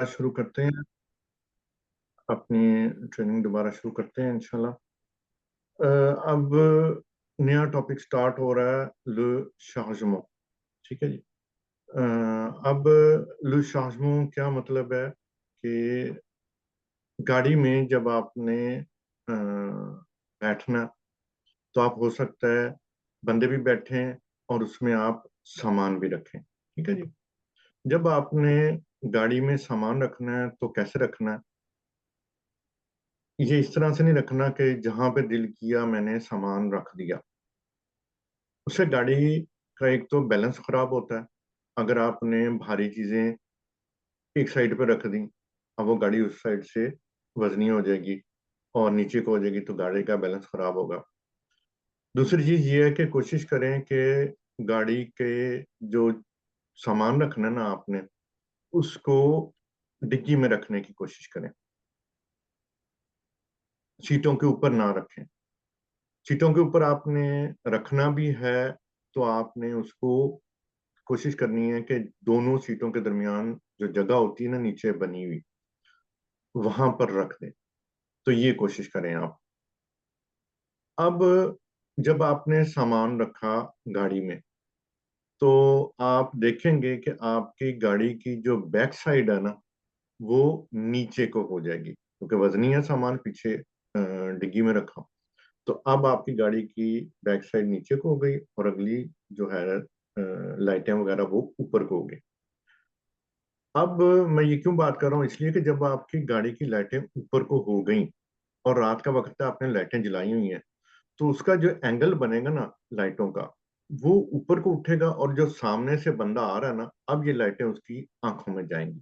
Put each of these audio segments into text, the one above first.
शुरू करते हैं। अपनी ट्रेनिंग दोबारा शुरू करते हैं इंशाल्लाह। अब नया टॉपिक स्टार्ट हो रहा है, ले शार्जमो। ठीक है जी। अब ले शार्जमो क्या मतलब है कि गाड़ी में जब आपने बैठना, तो आप हो सकता है बंदे भी बैठे हैं और उसमें आप सामान भी रखें। ठीक है जी। जब आपने गाड़ी में सामान रखना है तो कैसे रखना है? ये इस तरह से नहीं रखना कि जहां पे दिल किया मैंने सामान रख दिया। उससे गाड़ी का एक तो बैलेंस खराब होता है। अगर आपने भारी चीजें एक साइड पे रख दी, अब वो गाड़ी उस साइड से वजनी हो जाएगी और नीचे को हो जाएगी, तो गाड़ी का बैलेंस खराब होगा। दूसरी चीज ये है कि कोशिश करें कि गाड़ी के जो सामान रखना है ना आपने, उसको डिक्की में रखने की कोशिश करें। सीटों के ऊपर ना रखें। सीटों के ऊपर आपने रखना भी है तो आपने उसको कोशिश करनी है कि दोनों सीटों के दरमियान जो जगह होती है ना नीचे बनी हुई, वहां पर रख दें। तो ये कोशिश करें आप। अब जब आपने सामान रखा गाड़ी में, तो आप देखेंगे कि आपकी गाड़ी की जो बैक साइड है ना, वो नीचे को हो जाएगी, क्योंकि वजनी है सामान पीछे डिग्गी में रखा। तो अब आपकी गाड़ी की बैक साइड नीचे को हो गई और अगली जो है लाइटें वगैरह वो ऊपर को हो गई। अब मैं ये क्यों बात कर रहा हूँ, इसलिए कि जब आपकी गाड़ी की लाइटें ऊपर को हो गई और रात का वक्त है, आपने लाइटें जलाई हुई हैं, तो उसका जो एंगल बनेगा ना लाइटों का, वो ऊपर को उठेगा और जो सामने से बंदा आ रहा है ना, अब ये लाइटें उसकी आंखों में जाएंगी।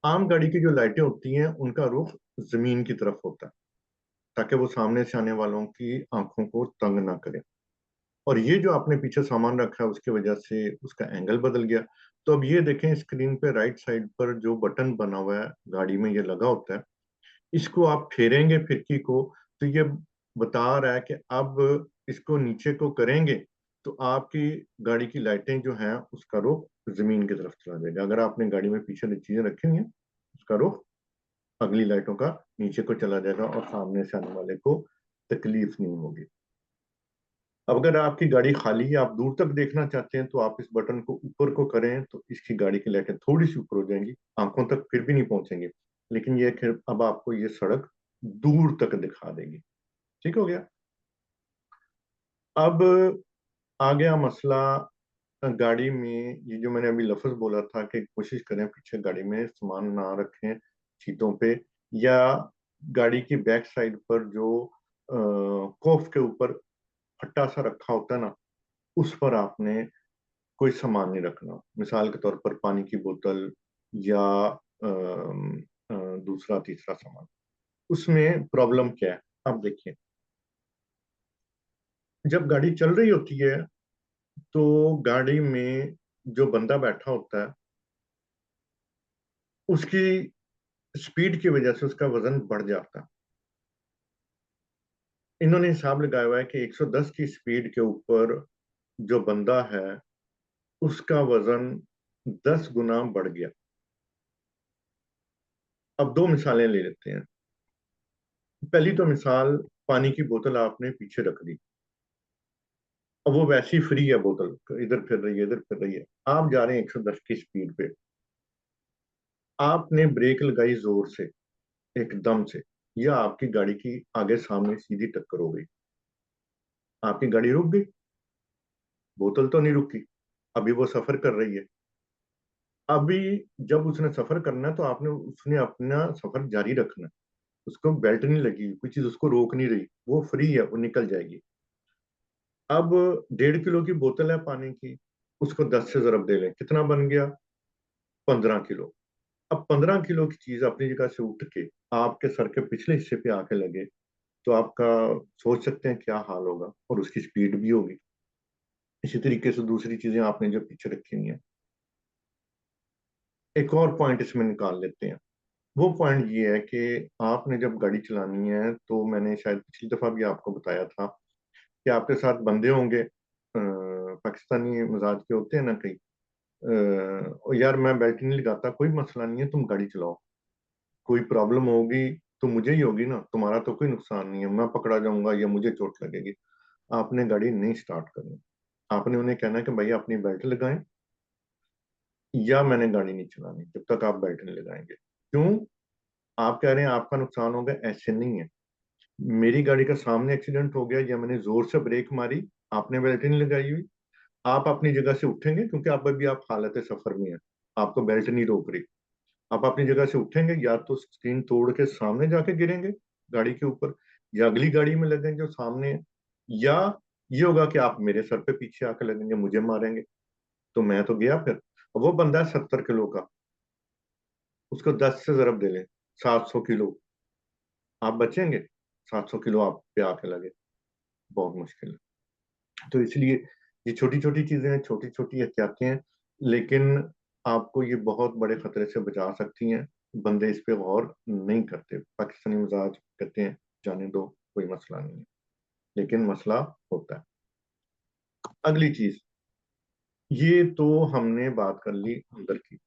आम गाड़ी की जो लाइटें होती हैं उनका रुख जमीन की तरफ होता है, ताकि वो सामने से आने वालों की आंखों को तंग ना करे। और ये जो आपने पीछे सामान रखा है उसकी वजह से उसका एंगल बदल गया। तो अब ये देखें स्क्रीन पे राइट साइड पर जो बटन बना हुआ है गाड़ी में ये लगा होता है, इसको आप फेरेंगे फिरकी को, तो ये बता रहा है कि अब इसको नीचे को करेंगे तो आपकी गाड़ी की लाइटें जो हैं उसका रुख जमीन की तरफ चला जाएगा। अगर आपने गाड़ी में पीछे चीजें रखी हुई हैं, उसका रुख अगली लाइटों का नीचे को चला जाएगा और सामने से आने वाले को तकलीफ नहीं होगी। अब अगर आपकी गाड़ी खाली है, आप दूर तक देखना चाहते हैं, तो आप इस बटन को ऊपर को करें तो इसकी गाड़ी की लाइटें थोड़ी सी ऊपर हो जाएंगी, आंखों तक फिर भी नहीं पहुंचेंगी, लेकिन ये कि अब आपको ये सड़क दूर तक दिखा देगी। ठीक हो गया। अब आ गया मसला गाड़ी में, ये जो मैंने अभी लफ्ज बोला था कि कोशिश करें पीछे गाड़ी में सामान ना रखें सीटों पे, या गाड़ी की बैक साइड पर जो कोफ के ऊपर फट्टा सा रखा होता है ना, उस पर आपने कोई सामान नहीं रखना। मिसाल के तौर पर पानी की बोतल या दूसरा तीसरा सामान। उसमें प्रॉब्लम क्या है? अब देखिए, जब गाड़ी चल रही होती है तो गाड़ी में जो बंदा बैठा होता है उसकी स्पीड की वजह से उसका वजन बढ़ जाता है। इन्होंने हिसाब लगाया हुआ है कि 110 की स्पीड के ऊपर जो बंदा है उसका वजन 10 गुना बढ़ गया। अब दो मिसालें ले लेते हैं। पहली तो मिसाल, पानी की बोतल आपने पीछे रख दी, अब वो वैसी फ्री है बोतल, इधर फिर रही है इधर फिर रही है। आप जा रहे हैं 110 की स्पीड पे, आपने ब्रेक लगाई जोर से एकदम से, या आपकी गाड़ी की आगे सामने सीधी टक्कर हो गई, आपकी गाड़ी रुक गई, बोतल तो नहीं रुकी, अभी वो सफर कर रही है। अभी जब उसने सफर करना है तो आपने उसने अपना सफर जारी रखना है। उसको बेल्ट नहीं लगी, कोई चीज उसको रोक नहीं रही, वो फ्री है, वो निकल जाएगी। अब 1.5 किलो की बोतल है पानी की, उसको 10 से जरब दे लें, कितना बन गया? 15 किलो। अब 15 किलो की चीज अपनी जगह से उठ के आपके सर के पिछले हिस्से पे आके लगे, तो आपका सोच सकते हैं क्या हाल होगा, और उसकी स्पीड भी होगी। इसी तरीके से दूसरी चीजें आपने जो पीछे रखी हुई हैं। एक और पॉइंट इसमें निकाल लेते हैं। वो पॉइंट ये है कि आपने जब गाड़ी चलानी है, तो मैंने शायद पिछली दफा भी आपको बताया था कि आपके साथ बंदे होंगे, पाकिस्तानी मिजाज के होते हैं ना कई, यार मैं बेल्ट नहीं लगाता, कोई मसला नहीं है, तुम गाड़ी चलाओ, कोई प्रॉब्लम होगी तो मुझे ही होगी ना, तुम्हारा तो कोई नुकसान नहीं है, मैं पकड़ा जाऊंगा या मुझे चोट लगेगी। आपने गाड़ी नहीं स्टार्ट करनी, आपने उन्हें कहना है कि भैया अपनी बेल्ट लगाएं, या मैंने गाड़ी नहीं चलानी जब तक आप बेल्ट नहीं लगाएंगे। क्यों? आप कह रहे हैं आपका नुकसान होगा, ऐसे नहीं है। मेरी गाड़ी का सामने एक्सीडेंट हो गया या मैंने जोर से ब्रेक मारी, आपने बेल्ट नहीं लगाई हुई, आप अपनी जगह से उठेंगे, क्योंकि आप अभी आप हालत सफर में हैं, आपको बेल्ट नहीं रोक रही, आप अपनी जगह से उठेंगे, या तो स्क्रीन तोड़ के सामने जाके गिरेंगे गाड़ी के ऊपर, या अगली गाड़ी में लगेंगे जो सामने है, या ये होगा कि आप मेरे सर पे पीछे आके लगेंगे, मुझे मारेंगे, तो मैं तो गया फिर। वो बंदा है 70 किलो का, उसको 10 से जरब दे लें, 700 किलो, आप बचेंगे? 700 किलो आप पे आके लगे, बहुत मुश्किल है। तो इसलिए ये छोटी छोटी चीजें हैं, छोटी छोटी एहतियातें हैं, लेकिन आपको ये बहुत बड़े खतरे से बचा सकती हैं। बंदे इस पे गौर नहीं करते, पाकिस्तानी मिजाज कहते हैं जाने दो, कोई मसला नहीं है, लेकिन मसला होता है। अगली चीज, ये तो हमने बात कर ली अंदर की।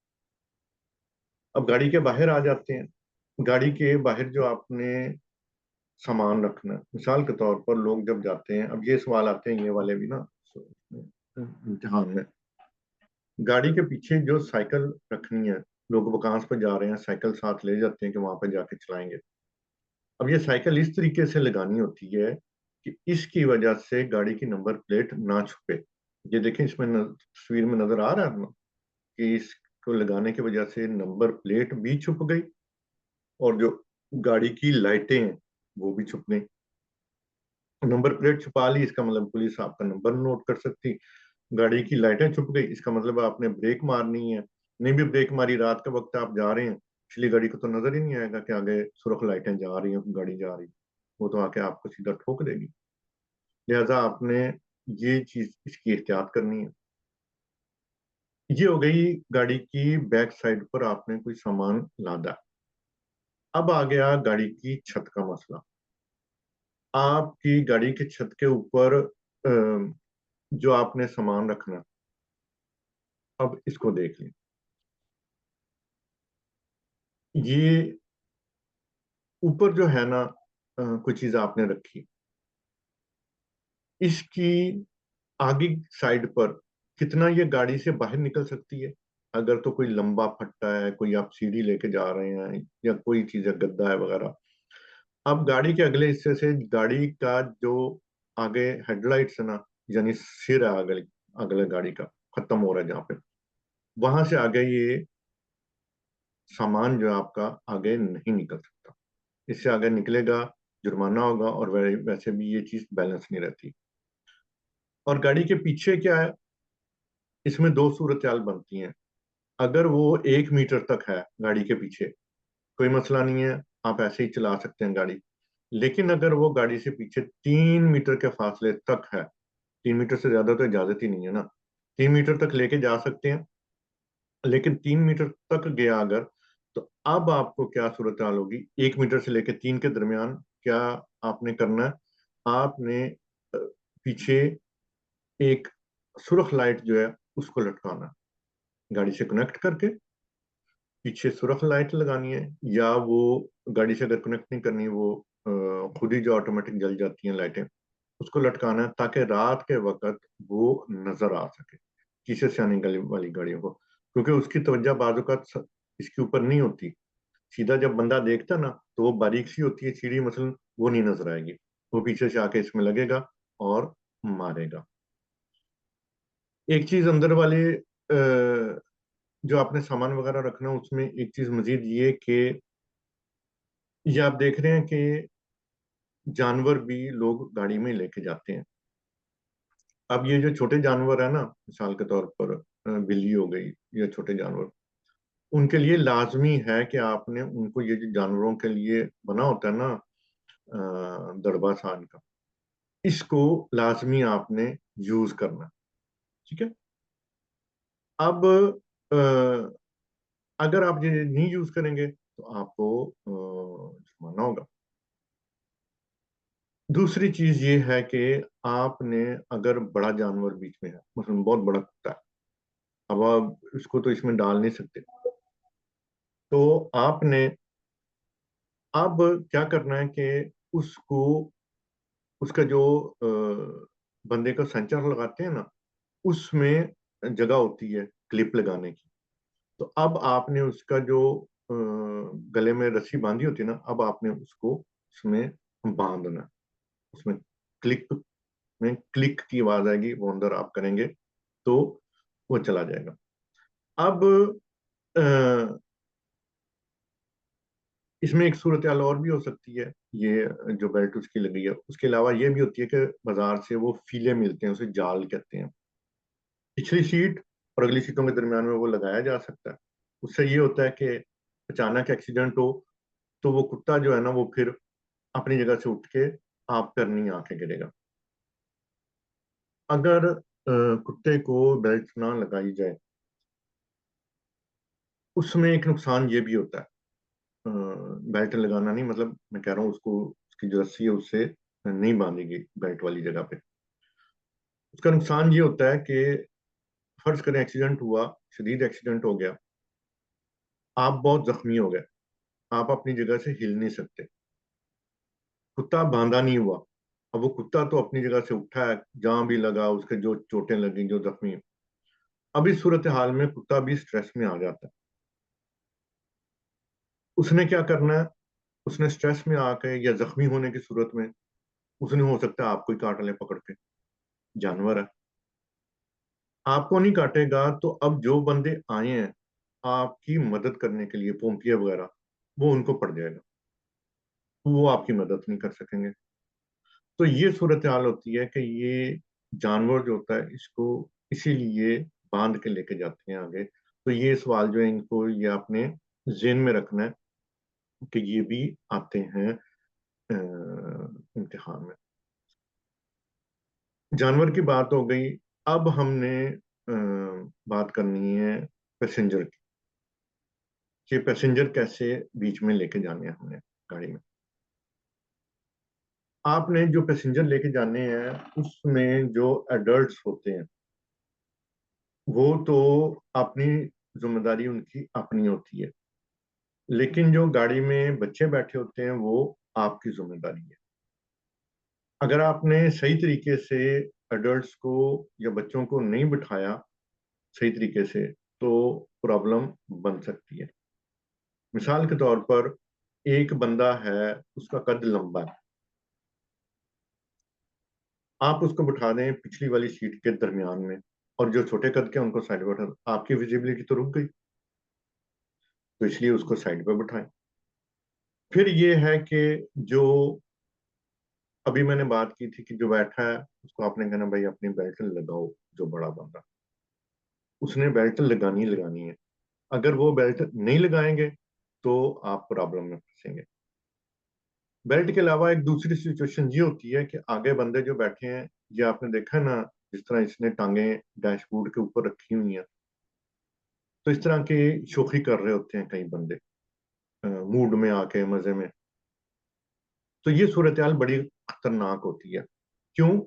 अब गाड़ी के बाहर आ जाते हैं। गाड़ी के बाहर जो आपने सामान रखना है, मिसाल के तौर पर लोग जब जाते हैं, अब ये सवाल आते हैं ये वाले भी ना इम्तिहान में, गाड़ी के पीछे जो साइकिल रखनी है, लोग वकांस पर जा रहे हैं, साइकिल साथ ले जाते हैं कि वहां पर जाके चलाएंगे। अब ये साइकिल इस तरीके से लगानी होती है कि इसकी वजह से गाड़ी की नंबर प्लेट ना छुपे। ये देखें, इसमें तस्वीर में नजर आ रहा है ना कि इसको लगाने की वजह से नंबर प्लेट भी छुप गई, और जो गाड़ी की लाइटें हैं वो भी छुप गई। नंबर प्लेट छुपा ली, इसका मतलब पुलिस आपका नंबर नोट कर सकती। गाड़ी की लाइटें छुप गई, इसका मतलब आपने ब्रेक मारनी है, नहीं भी ब्रेक मारी, रात के वक्त आप जा रहे हैं, पिछली गाड़ी को तो नजर ही नहीं आएगा कि आगे सुरख लाइटें जा रही हैं, गाड़ी जा रही है, वो तो आके आपको सीधा ठोक देगी। लिहाजा आपने ये चीज, इसकी एहतियात करनी है। ये हो गई गाड़ी की बैक साइड पर आपने कोई सामान लादा। अब आ गया गाड़ी की छत का मसला। आपकी गाड़ी की छत के ऊपर जो आपने सामान रखना, अब इसको देख लें। ये ऊपर जो है ना, कोई चीज आपने रखी, इसकी आगे साइड पर कितना ये गाड़ी से बाहर निकल सकती है? अगर तो कोई लंबा फट्टा है, कोई आप सीढ़ी लेके जा रहे हैं, या कोई चीज है, गद्दा है वगैरह, अब गाड़ी के अगले हिस्से से गाड़ी का जो आगे हेडलाइट्स है ना, यानी सिर है अगले अगले गाड़ी का, खत्म हो रहा है जहाँ पे, वहां से आगे ये सामान जो है आपका आगे नहीं निकल सकता। इससे आगे निकलेगा, जुर्माना होगा, और वैसे भी ये चीज बैलेंस नहीं रहती। और गाड़ी के पीछे क्या है, इसमें दो सूरत बनती हैं। अगर वो 1 मीटर तक है गाड़ी के पीछे, कोई मसला नहीं है, आप ऐसे ही चला सकते हैं गाड़ी। लेकिन अगर वो गाड़ी से पीछे 3 मीटर के फासले तक है, 3 मीटर से ज्यादा तो इजाजत ही नहीं है ना, 3 मीटर तक लेके जा सकते हैं, लेकिन 3 मीटर तक गया अगर, तो अब आपको क्या सूरत हाल होगी, 1 मीटर से लेके 3 के दरमियान क्या आपने करना है? आपने पीछे एक सुरख लाइट जो है उसको लटकाना है। गाड़ी से कनेक्ट करके पीछे सुरख लाइट लगानी है, या वो गाड़ी से अगर कनेक्ट नहीं करनी, वो खुद ही जो ऑटोमेटिक जल जाती हैं लाइटें, उसको लटकाना है, ताकि रात के वक्त वो नजर आ सके किसी से आने गली वाली गाड़ियों को, क्योंकि उसकी तवज्जो बाजू का इसके ऊपर नहीं होती। सीधा जब बंदा देखता ना, तो वो बारीक सी होती है सीढ़ी मसलन, वो नहीं नजर आएगी, वो पीछे से आके इसमें लगेगा और मारेगा। एक चीज अंदर वाले जो आपने सामान वगैरह रखना, उसमें एक चीज मजीद ये कि ये आप देख रहे हैं कि जानवर भी लोग गाड़ी में लेके जाते हैं। अब ये जो छोटे जानवर है ना, मिसाल के तौर पर बिल्ली हो गई या छोटे जानवर, उनके लिए लाजमी है कि आपने उनको, ये जो जानवरों के लिए बना होता है ना दड़बा सान का, इसको लाजमी आपने यूज करना। ठीक है। अब अगर आप ये नहीं यूज करेंगे तो आपको जुर्माना होगा। दूसरी चीज ये है कि आपने, अगर बड़ा जानवर बीच में है, मतलब बहुत बड़ा कुत्ता है, अब आप इसको तो इसमें डाल नहीं सकते। तो आपने अब क्या करना है कि उसको, उसका जो बंदे का संचार लगाते हैं ना, उसमें जगह होती है क्लिप लगाने की। तो अब आपने उसका जो गले में रस्सी बांधी होती है ना, अब आपने उसको उसमें बांधना। उसमें क्लिक में क्लिक की आवाज आएगी, वो अंदर आप करेंगे तो वो चला जाएगा। अब अ, इसमें एक सूरत हाल और भी हो सकती है। ये जो बेल्ट उसकी लगी है, उसके अलावा ये भी होती है कि बाजार से वो फीले मिलते हैं, उसे जाल कहते हैं। पिछली सीट और अगली सीटों के दरमियान में वो लगाया जा सकता है। उससे ये होता है कि अचानक एक्सीडेंट हो तो वो कुत्ता जो है ना, वो फिर अपनी जगह से उठ के आप पर नहीं आके गिरेगा। अगर कुत्ते को बेल्ट ना लगाई जाए, उसमें एक नुकसान ये भी होता है। बेल्ट लगाना नहीं, मतलब मैं कह रहा हूँ उसको, उसकी जो रस्सी है उससे नहीं बांधेगी बेल्ट वाली जगह पे। उसका नुकसान ये होता है कि फर्ज करें एक्सीडेंट हुआ, शदीद एक्सीडेंट हो गया, आप बहुत जख्मी हो गए, आप अपनी जगह से हिल नहीं सकते, कुत्ता बांधा नहीं हुआ। अब वो कुत्ता तो अपनी जगह से उठा है, जहां भी लगा उसके जो चोटें लगी, जो जख्मी। अब इस सूरत हाल में कुत्ता भी स्ट्रेस में आ जाता है। उसने क्या करना है, उसने स्ट्रेस में आके या जख्मी होने की सूरत में उसने हो सकता है आपको ही काट ले पकड़ के। जानवर है, आपको नहीं काटेगा तो अब जो बंदे आए हैं आपकी मदद करने के लिए, पोंपिया वगैरह, वो उनको पड़ जाएगा, वो आपकी मदद नहीं कर सकेंगे। तो ये सूरत हाल होती है कि ये जानवर जो होता है इसको इसीलिए बांध के लेके जाते हैं आगे। तो ये सवाल जो है, इनको ये आपने जेन में रखना है कि ये भी आते हैं इम्तिहान में। जानवर की बात हो गई। अब हमने बात करनी है पैसेंजर की, कि पैसेंजर कैसे बीच में लेके जाने हैं हमने गाड़ी में। आपने जो पैसेंजर लेके जाने हैं उसमें जो एडल्ट्स होते हैं वो तो अपनी जिम्मेदारी उनकी अपनी होती है, लेकिन जो गाड़ी में बच्चे बैठे होते हैं वो आपकी जिम्मेदारी है। अगर आपने सही तरीके से एडल्ट्स को या बच्चों को नहीं बिठाया सही तरीके से, तो प्रॉब्लम बन सकती है। मिसाल के तौर पर एक बंदा है, उसका कद लंबा है, आप उसको बिठा दें पिछली वाली सीट के दरमियान में, और जो छोटे कद के हैं, उनको साइड पर बैठा, आपकी विजिबिलिटी तो रुक गई। तो इसलिए उसको साइड पर बिठाएं। फिर ये है कि जो अभी मैंने बात की थी कि जो बैठा है उसको आपने कहना भाई अपनी बेल्ट लगाओ, जो बड़ा बंदा, उसने बेल्ट लगानी लगानी है। अगर वो बेल्ट नहीं लगाएंगे तो आप प्रॉब्लम में फंसेंगे। बेल्ट के अलावा एक दूसरी सिचुएशन ये होती है कि आगे बंदे जो बैठे हैं, ये आपने देखा है ना, जिस तरह इसने टांगे डैशबोर्ड के ऊपर रखी हुई हैं, तो इस तरह की शोखी कर रहे होते हैं कई बंदे मूड में आके, मजे में। तो ये सूरत हाल बड़ी खतरनाक होती है। क्यों?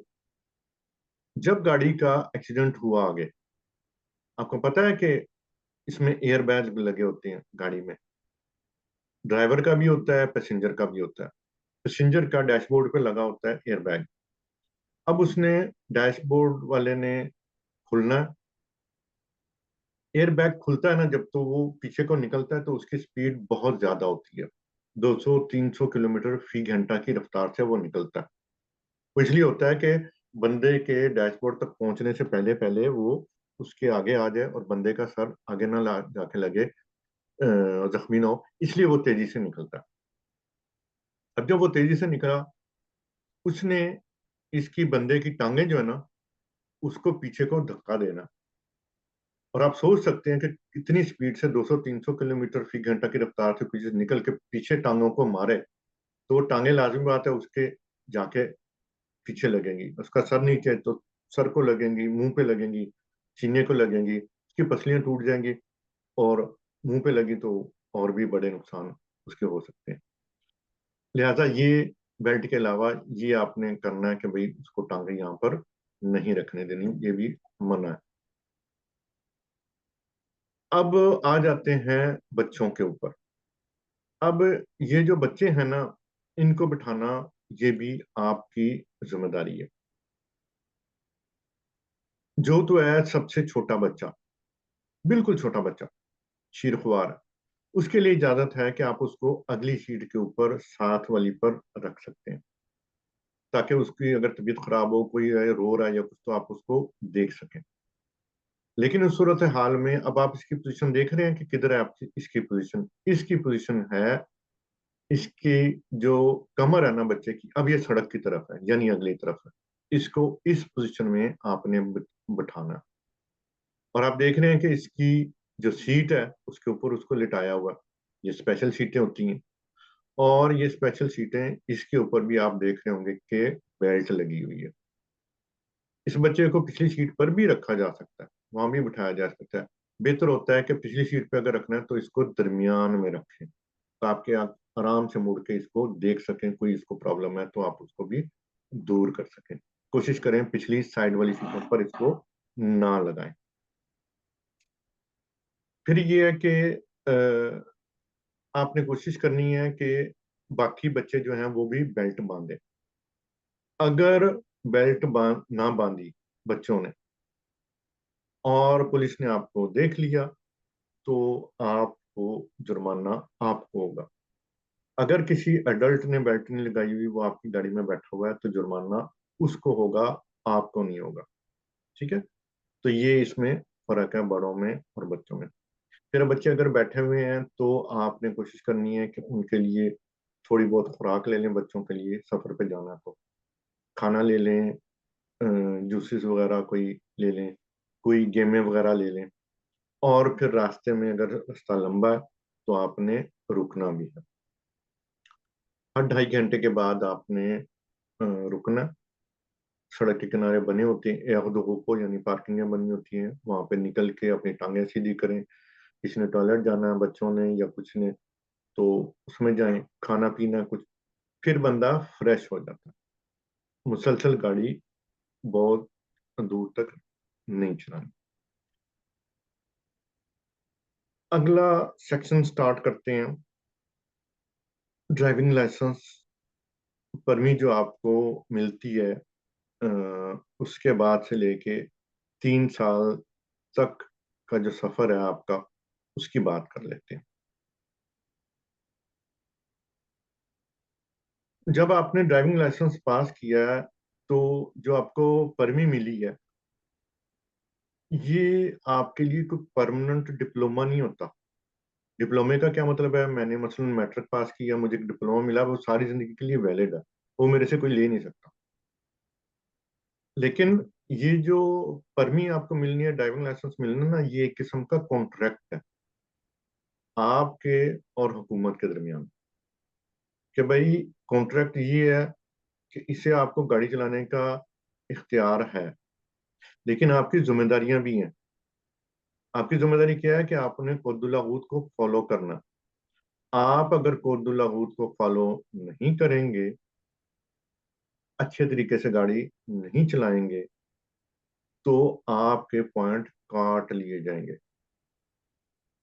जब गाड़ी का एक्सीडेंट हुआ आगे, आपको पता है कि इसमें एयर बैग लगे होते हैं गाड़ी में, ड्राइवर का भी होता है, पैसेंजर का भी होता है। पैसेंजर का डैशबोर्ड पे लगा होता है एयर बैग। अब उसने, डैशबोर्ड वाले ने खुलना है। एयर बैग खुलता है ना जब, तो वो पीछे को निकलता है तो उसकी स्पीड बहुत ज्यादा होती है, 200-300 किलोमीटर फी घंटा की रफ्तार से वो निकलता है। वो इसलिए होता है कि बंदे के डैशबोर्ड तक पहुंचने से पहले पहले वो उसके आगे आ जाए और बंदे का सर आगे ना जाके लगे, जख्मी ना हो, इसलिए वो तेजी से निकलता है। अब जब वो तेजी से निकला, उसने इसकी बंदे की टांगे जो है ना, उसको पीछे को धक्का देना। और आप सोच सकते हैं कि कितनी स्पीड से 200-300 किलोमीटर फी घंटा की रफ्तार से पीछे निकल के पीछे टांगों को मारे, तो वो टांगे लाजमी बात है उसके जाके पीछे लगेंगी, उसका सर नीचे है तो सर को लगेंगी, मुंह पे लगेंगी, सीने को लगेंगी, उसकी पसलियां टूट जाएंगी, और मुंह पे लगी तो और भी बड़े नुकसान उसके हो सकते हैं। लिहाजा ये बेल्ट के अलावा ये आपने करना है कि भाई उसको टांगे यहाँ पर नहीं रखने देनी, ये भी मना है। अब आ जाते हैं बच्चों के ऊपर। अब ये जो बच्चे हैं ना, इनको बिठाना ये भी आपकी जिम्मेदारी है। जो तो है सबसे छोटा बच्चा, बिल्कुल छोटा बच्चा, शीरख्वार, उसके लिए इजाजत है कि आप उसको अगली सीट के ऊपर साथ वाली पर रख सकते हैं, ताकि उसकी अगर तबीयत खराब हो, कोई रो रहा है या कुछ, तो आप उसको देख सकें। लेकिन उस सूरत हाल में अब आप इसकी पोजीशन देख रहे हैं कि किधर है आपकी इसकी पोजीशन। इसकी पोजीशन है, इसकी जो कमर है ना बच्चे की, अब ये सड़क की तरफ है, यानी अगली तरफ है। इसको इस पोजीशन में आपने बिठाना। और आप देख रहे हैं कि इसकी जो सीट है उसके ऊपर उसको लिटाया हुआ। ये स्पेशल सीटें होती हैं, और ये स्पेशल सीटें, इसके ऊपर भी आप देख रहे होंगे कि बेल्ट लगी हुई है। इस बच्चे को पिछली सीट पर भी रखा जा सकता है, वहां भी बिठाया जा सकता है। बेहतर होता है कि पिछली सीट पर अगर रखना है तो इसको दरमियान में रखें, ताकि आप आराम से मुड़ के इसको देख सकें। कोई इसको प्रॉब्लम है तो आप उसको भी दूर कर सकें। कोशिश करें पिछली साइड वाली सीटों पर इसको ना लगाएं। फिर ये है कि आपने कोशिश करनी है कि बाकी बच्चे जो हैं वो भी बेल्ट बांधे। अगर बेल्ट ना बांधी बच्चों ने और पुलिस ने आपको देख लिया, तो आपको जुर्माना आपको होगा। अगर किसी एडल्ट ने बेल्ट नहीं लगाई हुई, वो आपकी गाड़ी में बैठा हुआ है, तो जुर्माना उसको होगा, आपको नहीं होगा। ठीक है। तो ये इसमें फर्क है बड़ों में और बच्चों में। फिर बच्चे अगर बैठे हुए हैं तो आपने कोशिश करनी है कि उनके लिए थोड़ी बहुत खुराक ले लें। बच्चों के लिए सफर पे जाना है तो खाना ले लें, जूसेस वगैरह कोई ले लें, कोई गेमें वगैरह ले लें। और फिर रास्ते में अगर रास्ता लंबा है तो आपने रुकना भी है। हर 2.5 घंटे के बाद आपने रुकना। सड़क के किनारे बने होते हैं यानी यानी पार्किंगें बनी होती हैं, वहां पे निकल के अपनी टांगें सीधी करें। किसी ने टॉयलेट जाना है, बच्चों ने या कुछ ने, तो उसमें जाएं। खाना पीना कुछ, फिर बंदा फ्रेश हो जाता है। मुसलसल गाड़ी बहुत दूर तक नहीं चलानी। अगला सेक्शन स्टार्ट करते हैं। ड्राइविंग लाइसेंस परमिट जो आपको मिलती है, उसके बाद से लेके 3 साल तक का जो सफर है आपका, उसकी बात कर लेते हैं। जब आपने ड्राइविंग लाइसेंस पास किया है, तो जो आपको परमी मिली है, ये आपके लिए कोई परमानेंट डिप्लोमा नहीं होता। डिप्लोमे का क्या मतलब है? मैंने मसलन मैट्रिक पास किया, मुझे एक डिप्लोमा मिला, वो सारी जिंदगी के लिए वैलिड है, वो मेरे से कोई ले नहीं सकता। लेकिन ये जो परमी आपको मिलनी है, ड्राइविंग लाइसेंस मिलना ना, ये एक किस्म का कॉन्ट्रैक्ट है आपके और हुकूमत के दरमियान। कि भाई, कॉन्ट्रैक्ट ये है कि इसे आपको गाड़ी चलाने का इख्तियार है, लेकिन आपकी जिम्मेदारियां भी हैं। आपकी जिम्मेदारी क्या है कि आपने कौदुल्लाहूद को फॉलो करना। आप अगर कौदुल्लाहूद को फॉलो नहीं करेंगे, अच्छे तरीके से गाड़ी नहीं चलाएंगे, तो आपके पॉइंट काट लिए जाएंगे।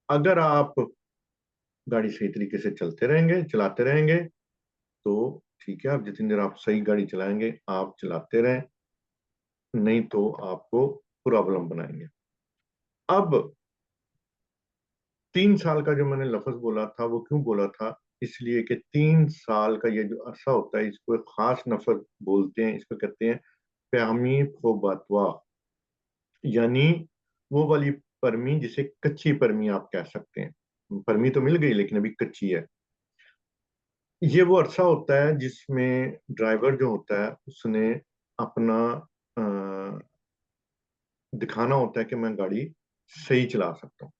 अगर आप गाड़ी सही तरीके से चलाते रहेंगे, तो ठीक है। आप जितनी देर आप सही गाड़ी चलाएंगे, आप चलाते रहें, नहीं तो आपको प्रॉब्लम बनाएंगे। अब 3 साल का जो मैंने लफ्ज बोला था, वो क्यों बोला था? इसलिए कि 3 साल का ये जो अरसा होता है, इसको एक खास नफर बोलते हैं, इसको कहते हैं प्यामी फोबातवा। यानी वो वाली परमी जिसे कच्ची परमी आप कह सकते हैं। परमी तो मिल गई लेकिन अभी कच्ची है। ये वो अरसा होता है जिसमें ड्राइवर जो होता है उसने अपना दिखाना होता है कि मैं गाड़ी सही चला सकता हूँ।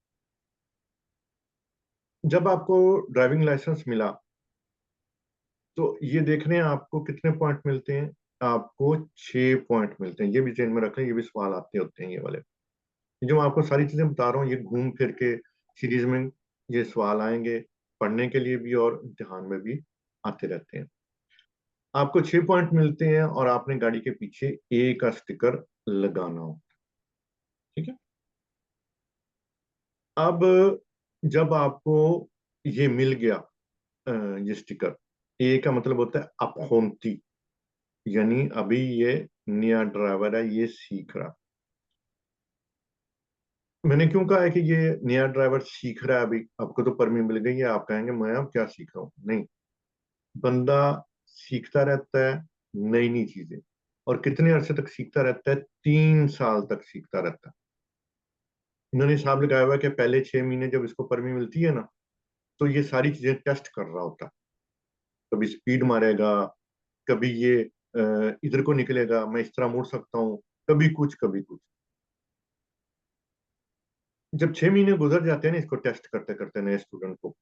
जब आपको ड्राइविंग लाइसेंस मिला, तो ये देख रहे हैं आपको कितने पॉइंट मिलते हैं। आपको 6 पॉइंट मिलते हैं। ये भी जेन में रखें, ये भी सवाल आते होते हैं ये वाले। ये जो मैं आपको सारी चीजें बता रहा हूँ, ये घूम फिर के सीरीज में ये सवाल आएंगे, पढ़ने के लिए भी और इम्तिहान में भी आते रहते हैं। आपको 6 पॉइंट मिलते हैं और आपने गाड़ी के पीछे ए का स्टिकर लगाना हो। ठीक है। अब जब आपको ये मिल गया, ये स्टिकर, ए का मतलब होता है अपहोमती, यानी अभी ये नया ड्राइवर है, ये सीख रहा। मैंने क्यों कहा है कि ये नया ड्राइवर सीख रहा है? अभी आपको तो परमिट मिल गई है, आप कहेंगे मैं अब क्या सीख रहा हूँ? नहीं, बंदा सीखता रहता है नई नई चीजें। और कितने अरसे तक सीखता रहता है? 3 साल तक सीखता रहता है। इन्होंने हिसाब लगाया हुआ है कि पहले 6 महीने जब इसको परमिट मिलती है ना, तो ये सारी चीजें टेस्ट कर रहा होता है। कभी स्पीड मारेगा, कभी ये इधर को निकलेगा, मैं इस तरह मुड़ सकता हूँ, कभी कुछ कभी कुछ। जब 6 महीने गुजर जाते हैं ना इसको टेस्ट करते करते नए स्टूडेंट को,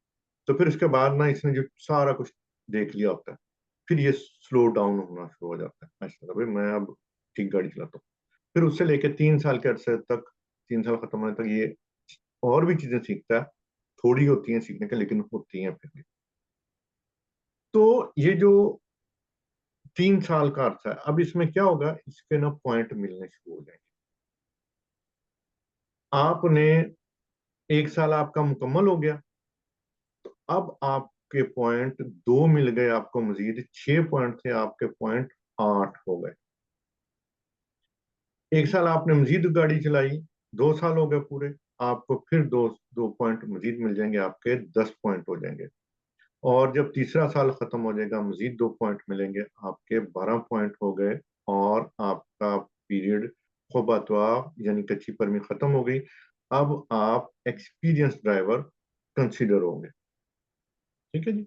तो फिर उसके बाद ना इसने जो सारा कुछ देख लिया होता है, फिर ये स्लो डाउन होना शुरू हो जाता है। ऐसा लगता है, भाई मैं अब ठीक गाड़ी चलाता हूँ। फिर उससे लेके 3 साल के अरसे तक, 3 साल खत्म होने तक ये और भी चीजें सीखता है। थोड़ी होती हैं सीखने के, लेकिन होती हैं फिर भी। तो ये जो 3 साल का अर्थ है, अब इसमें क्या होगा, इसके ना पॉइंट मिलने शुरू हो जाएंगे। आपने 1 साल आपका मुकम्मल हो गया, तो अब आपके पॉइंट 2 मिल गए आपको, मजीद 6 पॉइंट थे, आपके पॉइंट 8 हो गए। 1 साल आपने मजीद गाड़ी चलाई, 2 साल हो गए पूरे, आपको फिर दो दो पॉइंट मजीद मिल जाएंगे, आपके 10 पॉइंट हो जाएंगे। और जब तीसरा साल खत्म हो जाएगा, मजीद 2 पॉइंट मिलेंगे, आपके 12 पॉइंट हो गए। और आपका पीरियड खोबातवा यानी कच्ची परमी खत्म हो गई। अब आप एक्सपीरियंस ड्राइवर कंसिडर होंगे। ठीक है जी,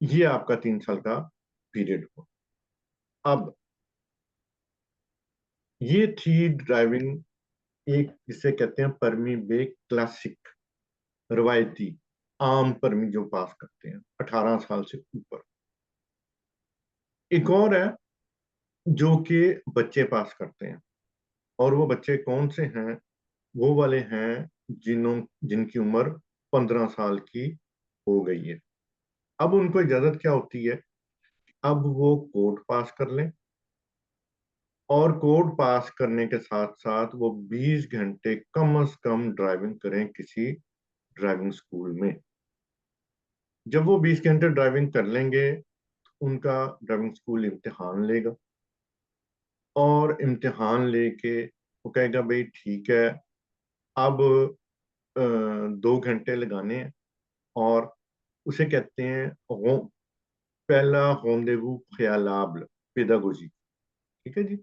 ये आपका 3 साल का पीरियड हो। अब ये थी ड्राइविंग, एक जिसे कहते हैं परमी बे क्लासिक, रवायती, आम परमी जो पास करते हैं 18 साल से ऊपर। एक और है जो कि बच्चे पास करते हैं, और वो बच्चे कौन से हैं? वो वाले हैं जिनकी उम्र 15 साल की हो गई है। अब उनको इजाजत क्या होती है? अब वो कोर्ट पास कर लें, और कोर्ट पास करने के साथ साथ वो 20 घंटे कम से कम ड्राइविंग करें किसी ड्राइविंग स्कूल में। जब वो 20 घंटे ड्राइविंग कर लेंगे, उनका ड्राइविंग स्कूल इम्तिहान लेगा, और इम्तिहान लेके वो कहेगा भाई ठीक है, अब 2 घंटे लगाने हैं। और उसे कहते हैं पहला होंदेवू ख्यालाब पेदागोजी। ठीक है जी,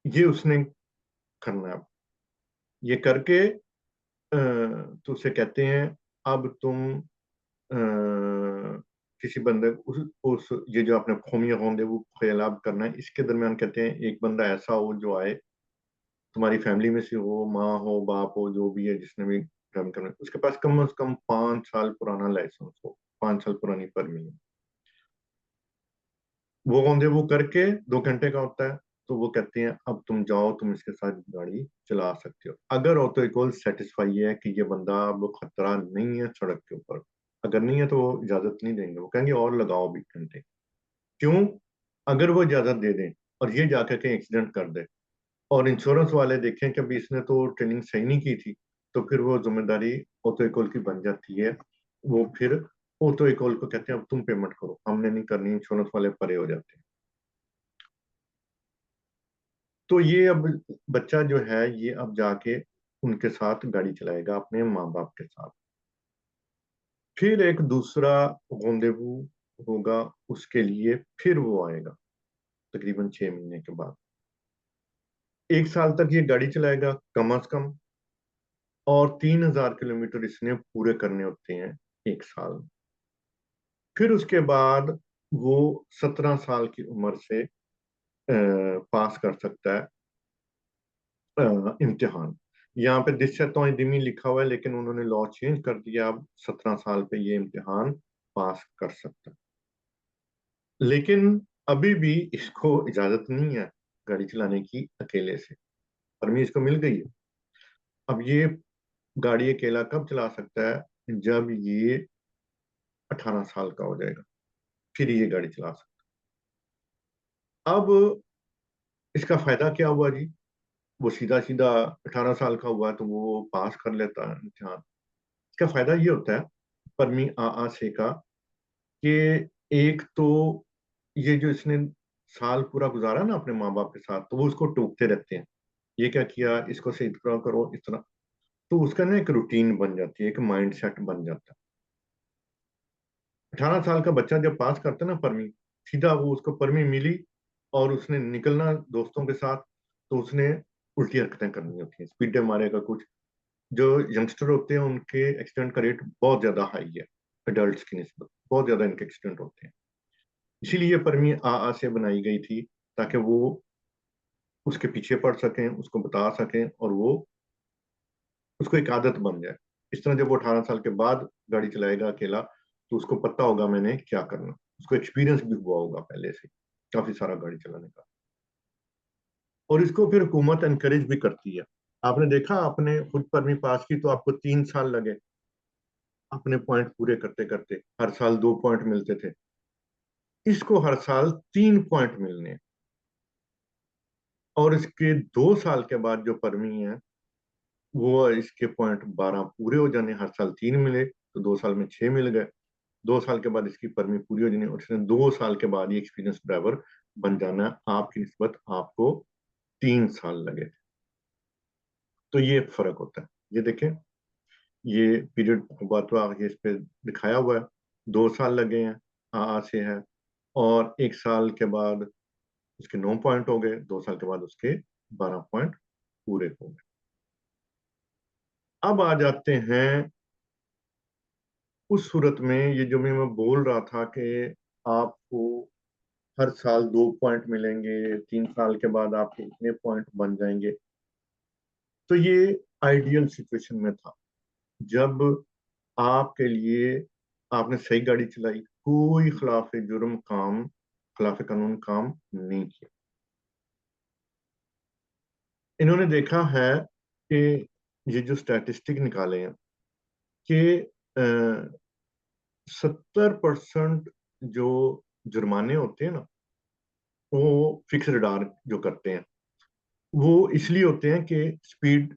ये उसने करना है। ये करके तो उसे कहते हैं, अब तुम किसी बंदे उस ये जो आपने खोमिया होंदेवू ख्यालाब करना है, इसके दरमियान कहते हैं एक बंदा ऐसा हो जो आए, तुम्हारी फैमिली में से हो, माँ हो, बाप हो, जो भी है जिसने भी ड्राइविंग करना है, उसके पास कम से कम 5 साल पुराना लाइसेंस हो, 5 साल पुरानी परमिट। वो रॉन्डेवू करके 2 घंटे का होता है, तो वो कहते हैं अब तुम जाओ, तुम इसके साथ गाड़ी चला सकते हो, अगर ऑटो इकोल सेटिस्फाई है कि ये बंदा अब खतरा नहीं है सड़क के ऊपर। अगर नहीं है तो वो इजाजत नहीं देंगे, वो कहेंगे और लगाओ 20 घंटे। क्यों? अगर वो इजाजत दे दें और ये जाकर के एक्सीडेंट कर दे, और इंश्योरेंस वाले देखें कि अभी इसने तो ट्रेनिंग सही नहीं की थी, तो फिर वो जिम्मेदारी ऑटो इकोल की बन जाती है। वो फिर ऑटो इकोल को कहते हैं अब तुम पेमेंट करो, हमने नहीं करनी, इंश्योरेंस वाले परे हो जाते हैं। तो ये अब बच्चा जो है ये अब जाके उनके साथ गाड़ी चलाएगा अपने माँ बाप के साथ। फिर एक दूसरा रोंदेवू होगा उसके लिए, फिर वो आएगा तकरीबन 6 महीने के बाद। 1 साल तक ये गाड़ी चलाएगा कम से कम, और 3,000 किलोमीटर इसने पूरे करने होते हैं 1 साल में। फिर उसके बाद वो 17 साल की उम्र से पास कर सकता है इम्तिहान। यहाँ पे दिस्सा दिमी लिखा हुआ है, लेकिन उन्होंने लॉ चेंज कर दिया, अब 17 साल पे ये इम्तिहान पास कर सकता है। लेकिन अभी भी इसको इजाजत नहीं है गाड़ी चलाने की अकेले से, परमिट इसको मिल गई है। अब ये गाड़ी अकेला कब चला सकता है? जब ये 18 साल का हो जाएगा, फिर ये गाड़ी चला सकता है। अब इसका फायदा क्या हुआ जी? वो सीधा सीधा 18 साल का हुआ तो वो पास कर लेता है इम्तिहान। इसका फायदा ये होता है परमी आ से का, कि एक तो ये जो इसने साल पूरा गुजारा ना अपने माँ बाप के साथ, तो वो उसको टोकते रहते हैं, ये क्या किया, इसको से इस तरह करो, इस तरह। तो उसका ना एक रूटीन बन जाती है, एक माइंड सेट बन जाता है। 18 साल का बच्चा जब पास करता है ना परमी, सीधा वो उसको परमी मिली और उसने निकलना दोस्तों के साथ, तो उसने उल्टी हरकतें करनी होती हैं, स्पीडे मारेगा कुछ। जो यंगस्टर होते हैं उनके एक्सीडेंट का रेट बहुत ज्यादा हाई है एडल्ट्स की निस्बत, बहुत ज्यादा इनके एक्सीडेंट होते हैं। इसीलिए ये परमी आ से बनाई गई थी, ताकि वो उसके पीछे पड़ सकें, उसको बता सकें, और वो उसको एक आदत बन जाए। इस तरह जब वो 18 साल के बाद गाड़ी चलाएगा अकेला, तो उसको पता होगा मैंने क्या करना, उसको एक्सपीरियंस भी हुआ होगा पहले से काफी सारा गाड़ी चलाने का। और इसको फिर हुकूमत एनकरेज भी करती है। आपने देखा, आपने खुद परमी पास की तो आपको 3 साल लगे अपने पॉइंट पूरे करते करते, हर साल 2 पॉइंट मिलते थे। इसको हर साल 3 पॉइंट मिलने हैं। और इसके 2 साल के बाद जो परमी है, वो इसके पॉइंट 12 पूरे हो जाने, हर साल 3 मिले तो 2 साल में 6 मिल गए। 2 साल के बाद इसकी परमी पूरी हो जानी और इसने 2 साल के बाद ही एक्सपीरियंस ड्राइवर बन जाना। आपकी निस्बत आपको 3 साल लगे। तो ये फर्क होता है। ये देखें, ये पीरियड बात ये इस पे दिखाया हुआ है। 2 साल लगे हैं आ से है, और 1 साल के बाद उसके 9 पॉइंट हो गए, 2 साल के बाद उसके 12 पॉइंट पूरे हो गए। अब आ जाते हैं उस सूरत में, ये जो मैं बोल रहा था कि आपको हर साल 2 पॉइंट मिलेंगे, 3 साल के बाद आपके इतने पॉइंट बन जाएंगे। तो ये आइडियल सिचुएशन में था, जब आपके लिए आपने सही गाड़ी चलाई, कोई खिलाफ जुर्म काम, खिलाफ कानून काम नहीं किया। इन्होंने देखा है कि ये जो स्टैटिस्टिक निकाले हैं कि 70% जो जुर्माने होते हैं ना, वो फिक्स रडार जो करते हैं, वो इसलिए होते हैं कि स्पीड,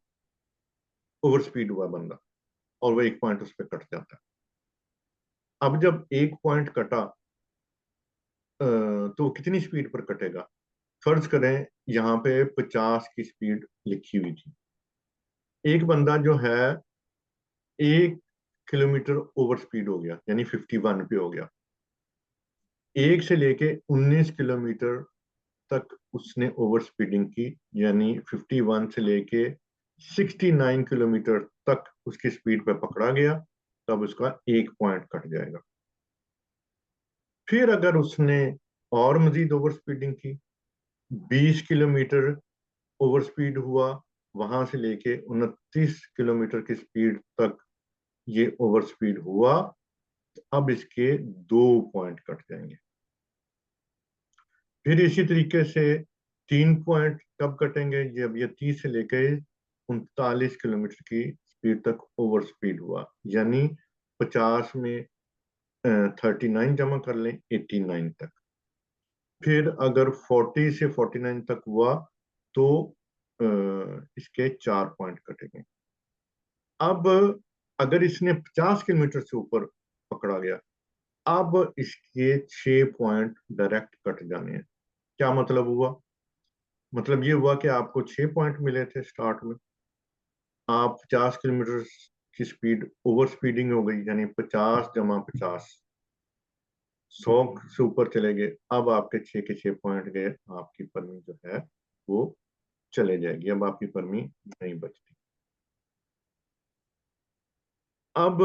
ओवर स्पीड हुआ बंदा, और वो 1 पॉइंट उस पर कट जाता है। अब जब 1 पॉइंट कटा, तो कितनी स्पीड पर कटेगा? फर्ज करें यहाँ पे 50 की स्पीड लिखी हुई थी। एक बंदा जो है 1 किलोमीटर ओवर स्पीड हो गया, यानी 51 पे हो गया। 1 से लेके 19 किलोमीटर तक उसने ओवर स्पीडिंग की, यानी 51 से लेके 69 किलोमीटर तक उसकी स्पीड पे पकड़ा गया, तब उसका 1 पॉइंट कट जाएगा। फिर अगर उसने और मजीद ओवर स्पीडिंग की, 20 किलोमीटर ओवर स्पीड हुआ, वहां से लेके 29 किलोमीटर की स्पीड तक ये ओवर स्पीड हुआ, अब इसके 2 पॉइंट कट जाएंगे। फिर इसी तरीके से 3 पॉइंट कब कटेंगे, जब ये 30 से लेके 39 किलोमीटर की स्पीड तक ओवर स्पीड हुआ, यानी 50 में 39 जमा कर लें, 89 तक। फिर अगर 40 से 49 तक हुआ, तो इसके 4 पॉइंट कटेंगे। अब अगर इसने 50 किलोमीटर से ऊपर पकड़ा गया, अब इसके 6 पॉइंट डायरेक्ट कट जाने हैं। क्या मतलब हुआ? मतलब ये हुआ कि आपको 6 पॉइंट मिले थे स्टार्ट में, आप 50 किलोमीटर की स्पीड ओवर स्पीडिंग हो गई, यानी 50 जमा 50, 100 से ऊपर चले गए। अब आपके 6 के 6 पॉइंट गए, आपकी परमी जो है वो चले जाएगी, अब आपकी परमी नहीं बचती। अब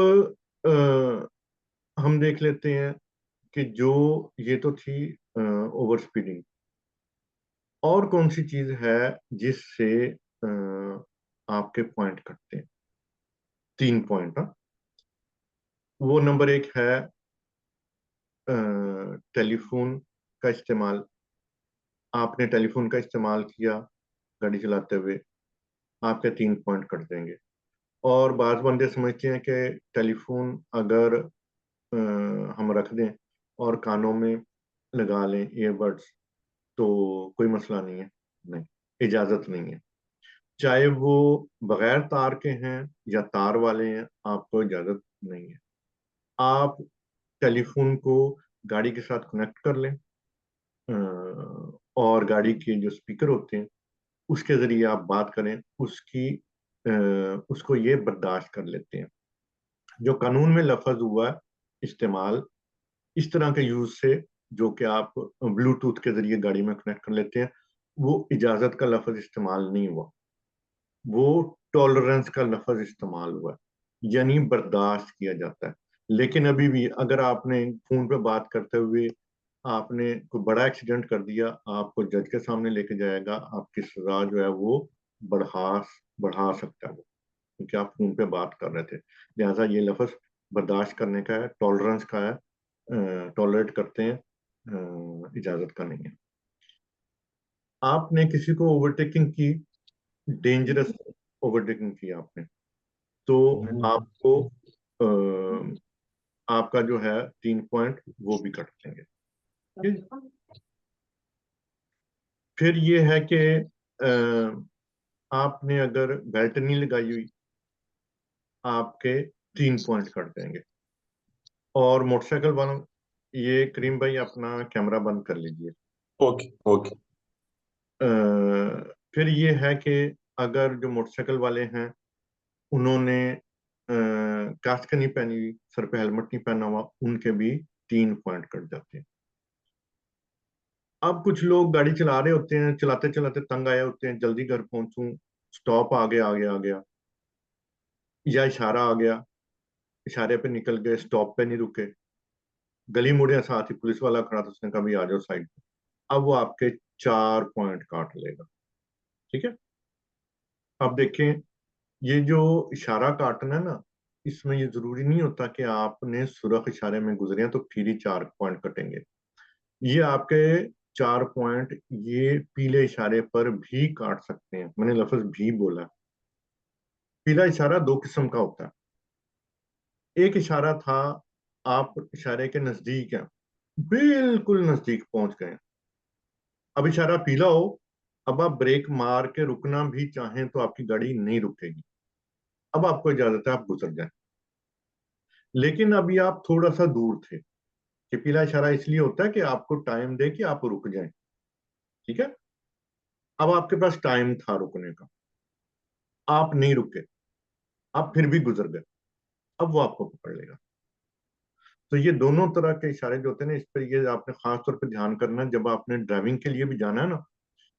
हम देख लेते हैं कि जो ये तो थी ओवर स्पीडिंग, और कौन सी चीज है जिससे आपके पॉइंट कटते हैं? 3 पॉइंट, हाँ। वो नंबर एक है टेलीफोन का इस्तेमाल। आपने टेलीफोन का इस्तेमाल किया गाड़ी चलाते हुए, आपके 3 पॉइंट कट देंगे। और बाज बंदे समझते हैं कि टेलीफोन अगर हम रख दें और कानों में लगा लें ईयरबड्स, तो कोई मसला नहीं है। नहीं, इजाजत नहीं है। चाहे वो बगैर तार के हैं या तार वाले हैं, आपको इजाजत नहीं है। आप टेलीफोन को गाड़ी के साथ कनेक्ट कर लें, और गाड़ी के जो स्पीकर होते हैं उसके जरिए आप बात करें, उसको ये बर्दाश्त कर लेते हैं। जो कानून में लफ्ज हुआ है इस्तेमाल इस तरह के यूज से, जो कि आप ब्लूटूथ के जरिए गाड़ी में कनेक्ट कर लेते हैं, वो इजाजत का लफ्ज इस्तेमाल नहीं हुआ, वो टॉलरेंस का लफ्ज इस्तेमाल हुआ, यानी बर्दाश्त किया जाता है। लेकिन अभी भी अगर आपने फोन पे बात करते हुए आपने कोई बड़ा एक्सीडेंट कर दिया, आपको जज के सामने लेके जाएगा, आपकी सजा जो है वो बढ़ा बढ़ा सकता है वो, क्योंकि आप फोन पे बात कर रहे थे। लिहाजा ये लफ्ज बर्दाश्त करने का है, टॉलरेंस का है, टॉलरेट करते हैं, इजाजत का नहीं है। आपने किसी को ओवरटेकिंग की, डेंजरस ओवरटेकिंग की आपने, तो आपको आपका जो है 3 पॉइंट वो भी कट देंगे। ठीक है? फिर ये है कि आपने अगर बेल्ट नहीं लगाई हुई, आपके 3 पॉइंट कट देंगे। और मोटरसाइकिल वालों, ये करीम भाई अपना कैमरा बंद कर लीजिए। Okay okay. अ, फिर ये है कि अगर जो मोटरसाइकिल वाले हैं उन्होंने कास्क नहीं पहनी हुई, सर पे हेलमेट नहीं पहना हुआ, उनके भी 3 पॉइंट कट जाते हैं। अब कुछ लोग गाड़ी चला रहे होते हैं, चलाते चलाते तंग आए होते हैं, जल्दी घर पहुंचूं, स्टॉप आ गया, या इशारा आ गया, इशारे पे निकल गए, स्टॉप पे नहीं रुके, गली मुड़े, साथ ही पुलिस वाला खड़ा था, उसने कहा भी आ जाओ साइड पे, अब वो आपके 4 पॉइंट काट लेगा। ठीक है? अब देखें, ये जो इशारा काटना है ना, इसमें ये जरूरी नहीं होता कि आपने सुरख इशारे में गुजरे हैं तो फिर ही 4 पॉइंट कटेंगे। ये आपके 4 पॉइंट ये पीले इशारे पर भी काट सकते हैं। मैंने लफ्ज भी बोला। पीला इशारा दो किस्म का होता है। एक इशारा था, आप इशारे के नजदीक हैं, बिल्कुल नजदीक पहुंच गए, अब इशारा पीला हो, अब आप ब्रेक मार के रुकना भी चाहें तो आपकी गाड़ी नहीं रुकेगी, अब आपको इजाजत है आप गुजर जाए। लेकिन अभी आप थोड़ा सा दूर थे, कि पीला इशारा इसलिए होता है कि आपको टाइम दे कि आप रुक जाएं। ठीक है? अब आपके पास टाइम था रुकने का, आप नहीं रुके, आप फिर भी गुजर गए, अब वो आपको पकड़ लेगा। तो ये दोनों तरह के इशारे जो होते हैं ना, इस पर ये आपने खास तौर पर ध्यान करना है। जब आपने ड्राइविंग के लिए भी जाना है ना,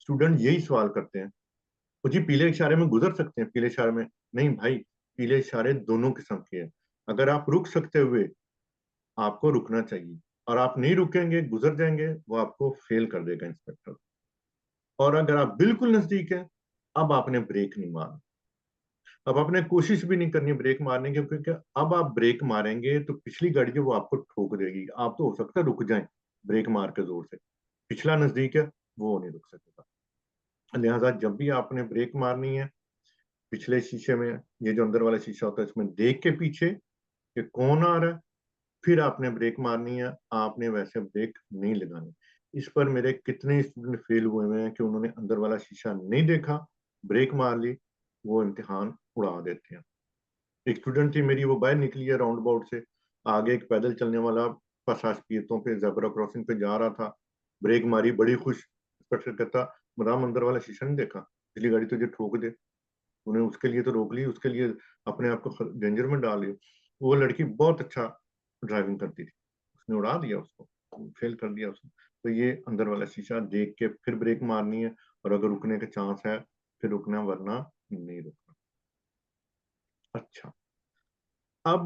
स्टूडेंट यही सवाल करते हैं, वो जी पीले इशारे में गुजर सकते हैं, पीले इशारे में नहीं भाई, पीले इशारे दोनों किस्म के हैं। अगर आप रुक सकते हुए, आपको रुकना चाहिए, और आप नहीं रुकेंगे, गुजर जाएंगे, वो आपको फेल कर देगा इंस्पेक्टर। और अगर आप बिल्कुल नजदीक हैं, अब आपने ब्रेक नहीं मारना, अब आपने कोशिश भी नहीं करनी ब्रेक मारने की, क्योंकि अब आप ब्रेक मारेंगे तो पिछली गाड़ी जो वो आपको ठोक देगी, आप तो हो सकता है रुक जाएं ब्रेक मार के जोर से, पिछला नजदीक है, वो नहीं रुक सकेगा। लिहाजा जब भी आपने ब्रेक मारनी है, पिछले शीशे में, ये जो अंदर वाला शीशा होता है, इसमें देख के पीछे कि कौन आ रहा है, फिर आपने ब्रेक मारनी है। आपने वैसे ब्रेक नहीं लगानी। इस पर मेरे कितने स्टूडेंट फेल हुए हुए हैं कि उन्होंने अंदर वाला शीशा नहीं देखा, ब्रेक मार ली, वो इम्तिहान उड़ा देते हैं। एक स्टूडेंट थी मेरी, वो बाहर निकली है राउंड अबाउट से, आगे एक पैदल चलने वाला 50 पे जेब्रा क्रॉसिंग पे जा रहा था, ब्रेक मारी, बड़ी खुश, इंस्पेक्टर कहता मदाम अंदर वाला शीशा नहीं देखा, पिछली गाड़ी तुझे ठोक दे, उन्हें उसके लिए तो रोक ली, उसके लिए अपने आप को डेंजर में डाल लिया। वो लड़की बहुत अच्छा ड्राइविंग करती थी, उसने उड़ा दिया उसको, फेल कर दिया उसने। तो ये अंदर वाला शीशा देख के फिर ब्रेक मारनी है, और अगर रुकने का चांस है फिर रुकना, वरना नहीं रुकना। अच्छा, अब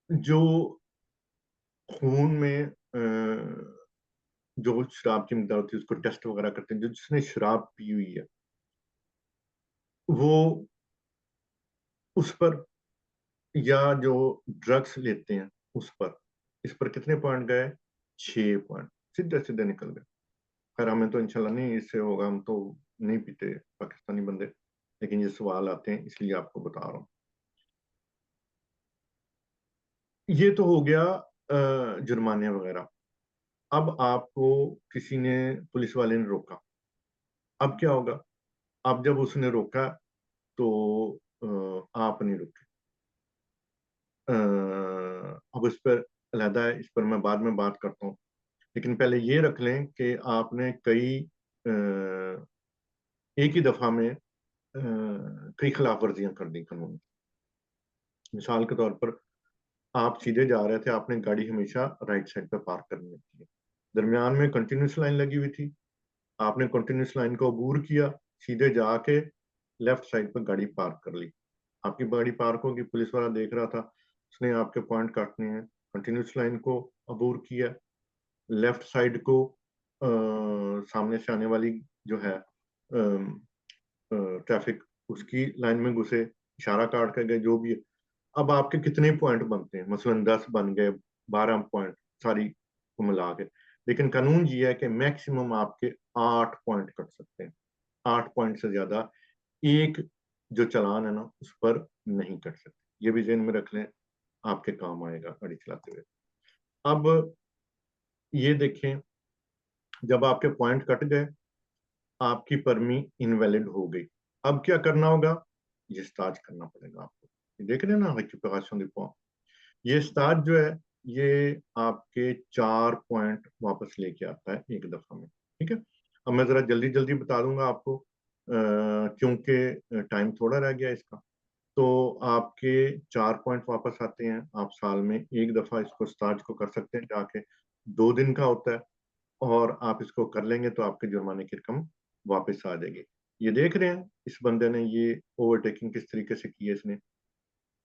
जो खून में जो शराब की मकदार होती है उसको टेस्ट वगैरह करते हैं, जो जिसने शराब पी हुई है वो उस पर, या जो ड्रग्स लेते हैं उस पर, इस पर कितने पॉइंट गए? 6 पॉइंट सीधे सीधे निकल गए। खैर हमें तो इंशाल्लाह नहीं इससे होगा, हम तो नहीं पीते पाकिस्तानी बंदे, लेकिन ये सवाल आते हैं इसलिए आपको बता रहा हूँ। ये तो हो गया जुर्माने वगैरह। अब आपको किसी ने, पुलिस वाले ने रोका, अब क्या होगा? अब जब उसने रोका तो आप नहीं रुके। अब इस पर अलहदा है, इस पर मैं बाद में बात करता हूँ। लेकिन पहले ये रख लें कि आपने एक ही दफा में कई खिलाफ वर्जियां कर दी कानून की। मिसाल के तौर पर आप सीधे जा रहे थे, आपने गाड़ी हमेशा राइट साइड पे पार्क करनी होती है। दरमियान में कंटिन्यूस लाइन लगी हुई थी, आपने कंटिन्यूस लाइन को अबूर किया, सीधे जाके लेफ्ट साइड पर गाड़ी पार्क कर ली। आपकी गाड़ी पार्क होगी, पुलिस वाला देख रहा था, उसने आपके पॉइंट काटने हैं, कंटिन्यूस लाइन को अबूर किया, लेफ्ट साइड को सामने से आने वाली जो है ट्रैफिक, उसकी लाइन में घुसे, इशारा काट कर गए, जो भी है। अब आपके कितने पॉइंट बनते हैं? मसलन 10 बन गए, 12 पॉइंट सारी को मिला के। लेकिन कानून ये है कि मैक्सिमम आपके 8 पॉइंट कट सकते हैं। 8 पॉइंट से ज्यादा एक जो चालान है ना उस पर नहीं कट सकते। ये भी जेहन में रख लें, आपके काम आएगा गाड़ी चलाते हुए। अब ये देखें, जब आपके पॉइंट कट गए, आपकी परमी इनवैलिड हो गई। अब क्या करना होगा? ये स्टार्ट करना पड़ेगा आपको। ये देख रहे हैं ना रेक्टिफिकेशन रिफॉर्म, ये स्टार्ट जो है ये आपके 4 पॉइंट वापस लेके आता है एक दफा में। ठीक है, अब मैं जरा जल्दी जल्दी बता दूंगा आपको, क्योंकि टाइम थोड़ा रह गया इसका। तो आपके 4 पॉइंट वापस आते हैं, आप साल में एक दफा इसको स्टार्च को कर सकते हैं जाके, 2 दिन का होता है, और आप इसको कर लेंगे तो आपके जुर्माने की रकम वापस आ जाएगी। ये देख रहे हैं इस बंदे ने ये ओवरटेकिंग किस तरीके से की है, इसने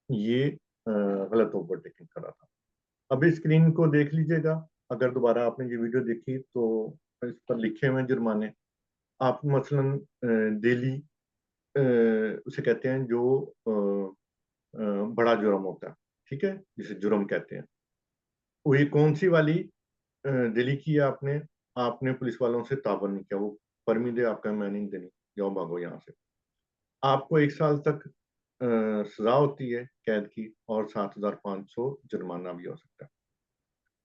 ये गलत ओवरटेकिंग करा था। अभी स्क्रीन को देख लीजिएगा, अगर दोबारा आपने ये वीडियो देखी तो इस पर लिखे हुए हैं जुर्माने। आप मसलन दिल्ली उसे कहते हैं जो बड़ा जुर्म होता है, ठीक है, जिसे जुर्म कहते हैं। वो ये कौन सी वाली दिल्ली की है आपने? आपने पुलिस वालों से ताबन नहीं किया, वो परमिट है आपका, मैं नहीं देनी, जाओ भागो यहाँ से। आपको 1 साल तक सजा होती है कैद की, और 7,500 जुर्माना भी हो सकता है।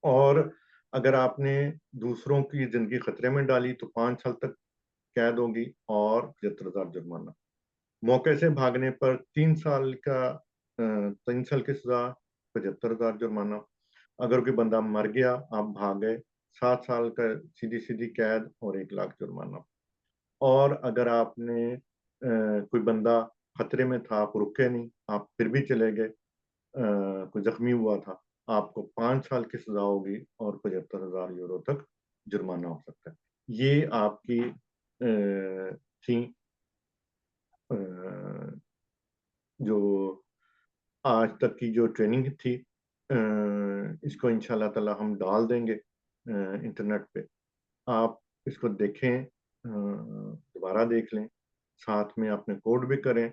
और अगर आपने दूसरों की जिंदगी खतरे में डाली तो 5 साल तक कैद होगी और 75,000 जुर्माना। मौके से भागने पर 3 साल की सजा, 75,000 जुर्माना। अगर कोई बंदा मर गया, आप भाग गए, 7 साल का सीधी सीधी कैद और 1 लाख जुर्माना। और अगर आपने कोई बंदा खतरे में था, आप रुके नहीं, आप फिर भी चले गए, कोई जख्मी हुआ था, आपको 5 साल की सजा होगी और 75,000 यूरो तक जुर्माना हो सकता है। ये आपकी थी अ, जो आज तक की जो ट्रेनिंग थी, इसको इंशाल्लाह ताला हम डाल देंगे इंटरनेट पे। आप इसको देखें, दोबारा देख लें, साथ में अपने कोड भी करें,